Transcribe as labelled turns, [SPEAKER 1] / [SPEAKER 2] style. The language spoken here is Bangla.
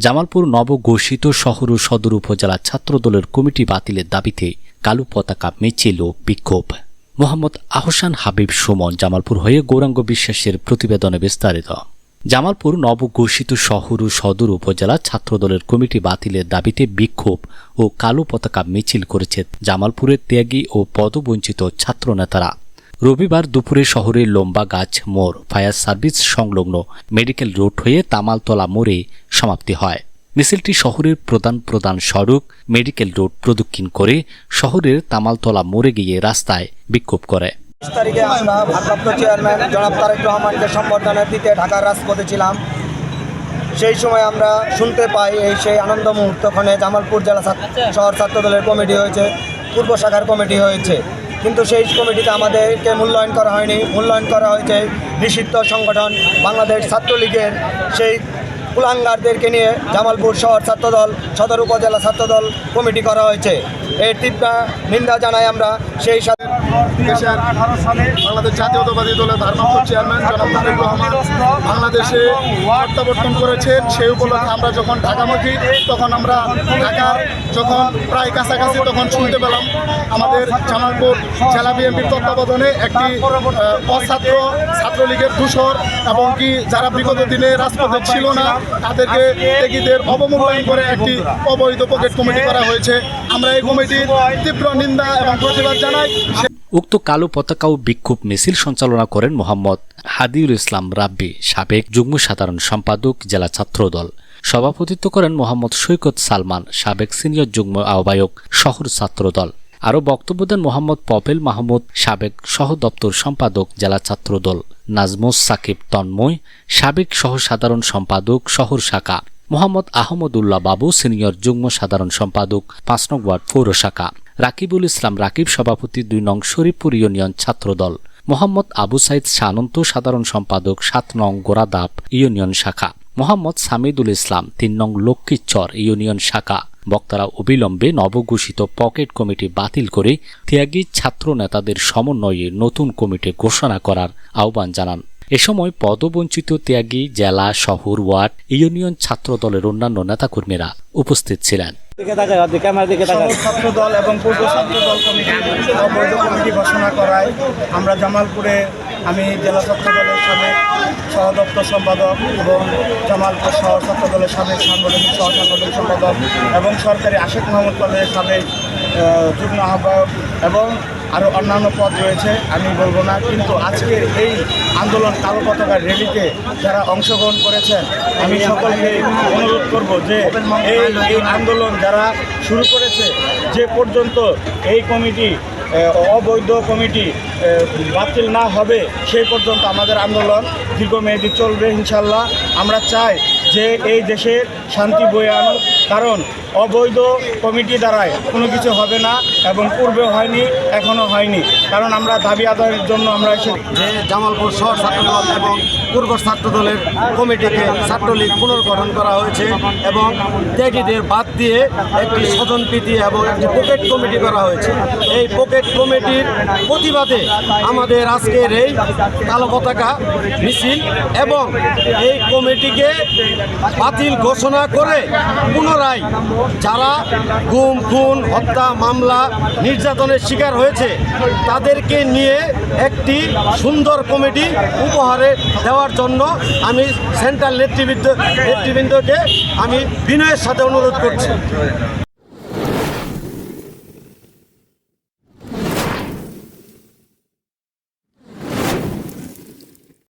[SPEAKER 1] জামালপুর নবঘোষিত শহর ও সদর উপজেলা ছাত্রদলের কমিটি বাতিলের দাবিতে কালো পতাকা মিছিল ও বিক্ষোভ। মোহাম্মদ আহসান হাবিব সুমন, জামালপুর হয়ে গৌরাঙ্গ বিশ্বাসের প্রতিবেদনে বিস্তারিত। জামালপুর নবঘোষিত শহর ও সদর উপজেলা ছাত্রদলের কমিটি বাতিলের দাবিতে বিক্ষোভ ও কালো পতাকা মিছিল করেছে জামালপুরের ত্যাগী ও পদবঞ্চিত ছাত্র নেতারা। রবিবার দুপুরে শহরের লম্বাগাছ মোড় ফায়ার সার্ভিস সংলগ্ন মেডিকেল রোড হয়ে তামালতলা মোড়ে সমাপ্তি হয়। মিছিলটি শহরের প্রধান সড়ক মেডিকেল রোড প্রদক্ষিণ করে শহরের তামালতলা মোড়ে গিয়ে রাস্তায় বিক্ষোভ করে।
[SPEAKER 2] তারিখে আমরা ভারপ্রাপ্ত চেয়ারম্যান জনাব তারেক রহমানকে সম্বর্ধনা দিতে ঢাকার রাজপথে ছিলাম। সেই সময় আমরা শুনতে পাই সেই আনন্দ মুহূর্তক্ষণে জামালপুর জেলা শহর ছাত্রদলের কমিটি হয়েছে, পূর্ব শাখার কমিটি হয়েছে, কিন্তু সেই কমিটিতে আমাদেরকে মূল্যায়ন করা হয়নি। মূল্যায়ন করা হয়েছে নিষিদ্ধ সংগঠন বাংলাদেশ ছাত্রলীগের সেই কুলাঙ্গারদেরকে নিয়ে জামালপুর শহর ছাত্রদল সদর উপজেলা ছাত্রদল কমিটি করা হয়েছে। এর তীব্র নিন্দা জানাই আমরা। সেই সাথে
[SPEAKER 3] দেশের বাংলাদেশ জাতীয়তাবাদী দলের ভারপ্রাপ্ত চেয়ারম্যান জনাব তারেক রহমান বাংলাদেশে প্রত্যাবর্তন করেছেন। সেই উপলক্ষে আমরা যখন ঢাকামুখী তখন আমরা ঢাকার যখন প্রায় কাছাকাছি তখন শুনতে পেলাম আমাদের জামালপুর জেলা বিএনপির তত্ত্বাবধানে একটি ছাত্রলীগের দূষর এবং কি যারা বিগত দিনে রাজপথে ছিল না তাদেরকে ত্যাগীদের অবমূল্যায়ন করে একটি অবৈধ পকেট কমিটি করা হয়েছে। আমরা এই কমিটির তীব্র নিন্দা এবং প্রতিবাদ জানাই।
[SPEAKER 1] উক্ত কালো পতাকা ও বিক্ষোভ মিছিল সঞ্চালনা করেন মোহাম্মদ হাদিউল ইসলাম রাব্বি, সাবেক যুগ্ম সাধারণ সম্পাদক জেলা ছাত্রদল। সভাপতিত্ব করেন মোহাম্মদ সৈকত সালমান, সাবেক সিনিয়র যুগ্ম আহ্বায়ক শহর ছাত্রদল। আরও বক্তব্য দেন মোহাম্মদ পপেল মাহমুদ, সাবেক সহ দপ্তর সম্পাদক জেলা ছাত্রদল, নাজমুস সাকিব তন্ময়, সাবেক সহ সাধারণ সম্পাদক শহর শাখা, মোহাম্মদ আহমদুল্লাহ বাবু, সিনিয়র যুগ্ম সাধারণ সম্পাদক ৫ নং ওয়ার্ড পৌর শাখা, রাকিবুল ইসলাম রাকিব, সভাপতি ২ নং শরীফপুর ইউনিয়ন ছাত্রদল, মোহাম্মদ আবু সাইদ শানন্ত, সাধারণ সম্পাদক ৭ নং গোরাদাপ ইউনিয়ন শাখা, মোহাম্মদ সামিদুল ইসলাম ৩ নং লক্ষ্মীচর ইউনিয়ন শাখা। বক্তারা অবিলম্বে নবঘোষিত পকেট কমিটি বাতিল করে ত্যাগী ছাত্র নেতাদের সমন্বয়ে নতুন কমিটি ঘোষণা করার আহ্বান জানান। এ সময় পদবঞ্চিত ত্যাগী জেলা, শহর, ওয়ার্ড, ইউনিয়ন ছাত্র দলের অন্যান্য নেতাকর্মীরা উপস্থিত ছিলেন।
[SPEAKER 2] ছাত্রদল এবং পূর্ব ছাত্রদল কমিটি ঘোষণা করায় আমরা জামালপুরে আমি জেলা ছাত্রদলের সাবেক সহ দপ্তর সম্পাদক এবং জামালপুর শহর ছাত্রদলের সাবেক সাংগঠনিক সহ সাংগঠনিক সম্পাদক এবং সরকারি আশিক মোহাম্মদ কলেজের সাবেক যুগ্ম আহ্বায়ক এবং আরও অন্যান্য পদ রয়েছে, আমি বলবো না। কিন্তু আজকের এই আন্দোলন কালো পতাকার র্যালিতে যারা অংশগ্রহণ করেছেন আমি সকলকে অনুরোধ করব যে এই আন্দোলন যারা শুরু করেছে যে পর্যন্ত এই কমিটি অবৈধ কমিটি বাতিল না হবে সেই পর্যন্ত আমাদের আন্দোলন দীর্ঘমেয়াদী চলবে ইনশাল্লাহ। আমরা চাই যে এই দেশের শান্তি বয়ে আনুক, কারণ অবৈধ কমিটি দ্বারায় কোনো কিছু হবে না এবং পূর্বেও হয়নি, এখনও হয়নি। কারণ আমরা দাবি আদায়ের জন্য আমরা এসে
[SPEAKER 3] যে জামালপুর শহর ছাত্রদল এবং পূর্ব ছাত্রদলের কমিটিকে ছাত্রলীগ পুনর্গঠন করা হয়েছে এবং ত্যাগীদের বাদ দিয়ে একটি স্বজনপ্রীতি এবং একটি পকেট কমিটি করা হয়েছে। এই পকেট কমিটির প্রতিবাদে আমাদের আজকের এই কালো পতাকা মিছিল এবং এই কমিটিকে বাতিল ঘোষণা করে পুনরায় যারা গুম, খুন, হত্যা মামলা, নির্যাতনের শিকার হয়েছে তাদেরকে নিয়ে একটি সুন্দর কমিটি উপহারে দেওয়ার জন্য আমি সেন্ট্রাল নেতৃবৃন্দকে আমি বিনয়ের সাথে অনুরোধ করছি।